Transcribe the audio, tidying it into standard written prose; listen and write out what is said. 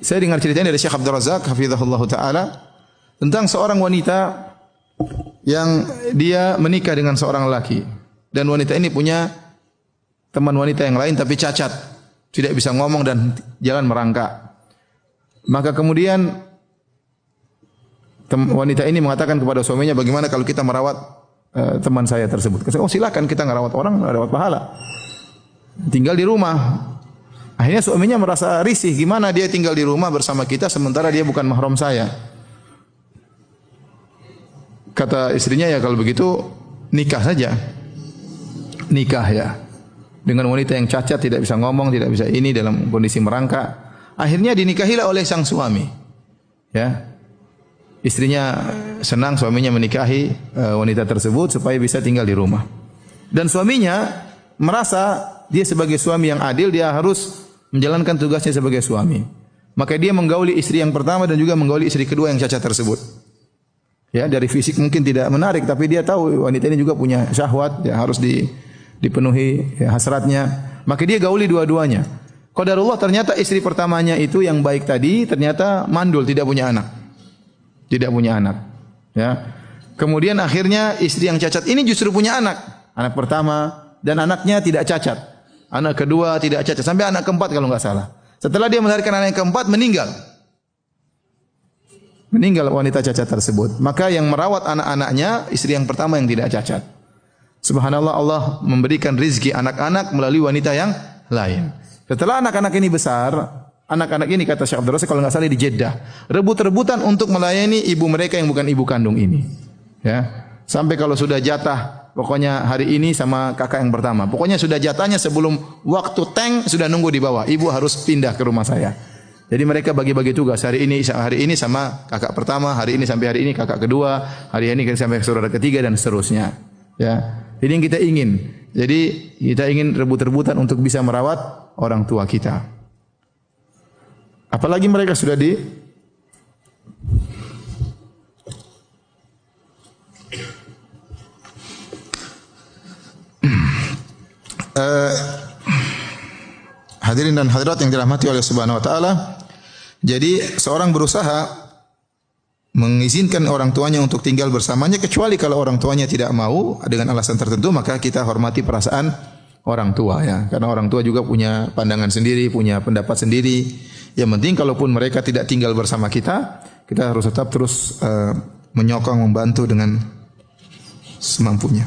saya dengar ceritanya dari Syekh Abdul Razak hafizahullah taala tentang seorang wanita yang dia menikah dengan seorang lelaki dan wanita ini punya teman wanita yang lain tapi cacat, tidak bisa ngomong dan jalan merangkak. Maka kemudian wanita ini mengatakan kepada suaminya, bagaimana kalau kita merawat teman saya tersebut? Oh silakan, kita ngerawat orang, dapat pahala. Tinggal di rumah. Akhirnya suaminya merasa risih, gimana dia tinggal di rumah bersama kita sementara dia bukan mahram saya. Kata istrinya, ya kalau begitu nikah saja. Nikah ya. Dengan wanita yang cacat, tidak bisa ngomong, tidak bisa ini, dalam kondisi merangkak. Akhirnya dinikahilah oleh sang suami. Ya. Istrinya senang suaminya menikahi wanita tersebut supaya bisa tinggal di rumah. Dan suaminya merasa dia sebagai suami yang adil, dia harus menjalankan tugasnya sebagai suami. Maka dia menggauli istri yang pertama dan juga menggauli istri kedua yang cacat tersebut. Ya, dari fisik mungkin tidak menarik, tapi dia tahu wanita ini juga punya syahwat, ya harus dipenuhi ya, hasratnya. Maka dia gauli dua-duanya. Qadarullah ternyata istri pertamanya itu yang baik tadi ternyata mandul, tidak punya anak. Tidak punya anak. Ya. Kemudian akhirnya istri yang cacat ini justru punya anak. Anak pertama dan anaknya tidak cacat. Anak kedua tidak cacat, sampai anak keempat kalau enggak salah. Setelah dia melahirkan anak yang keempat, meninggal. Meninggal wanita cacat tersebut. Maka yang merawat anak-anaknya istri yang pertama yang tidak cacat. Subhanallah, Allah memberikan rizki anak-anak melalui wanita yang lain. Setelah anak-anak ini besar, anak-anak ini kata Syekh Abdul Razak kalau enggak salah di Jeddah, rebut-rebutan untuk melayani ibu mereka yang bukan ibu kandung ini. Ya. Sampai kalau sudah jatah, pokoknya hari ini sama kakak yang pertama. Pokoknya sudah jatahnya sebelum waktu tank sudah nunggu di bawah. Ibu harus pindah ke rumah saya. Jadi mereka bagi-bagi tugas. Hari ini sama kakak pertama, hari ini sampai hari ini kakak kedua, hari ini sampai saudara ketiga dan seterusnya. Ya. Ini yang kita ingin. Jadi kita ingin rebut-rebutan untuk bisa merawat orang tua kita. Apalagi mereka sudah hadirin dan hadirat yang dirahmati oleh Subhanahu wa taala. Jadi seorang berusaha mengizinkan orang tuanya untuk tinggal bersamanya, kecuali kalau orang tuanya tidak mau dengan alasan tertentu, maka kita hormati perasaan orang tua ya. Karena orang tua juga punya pandangan sendiri, punya pendapat sendiri. Yang penting kalaupun mereka tidak tinggal bersama kita, kita harus tetap terus menyokong, membantu dengan semampunya.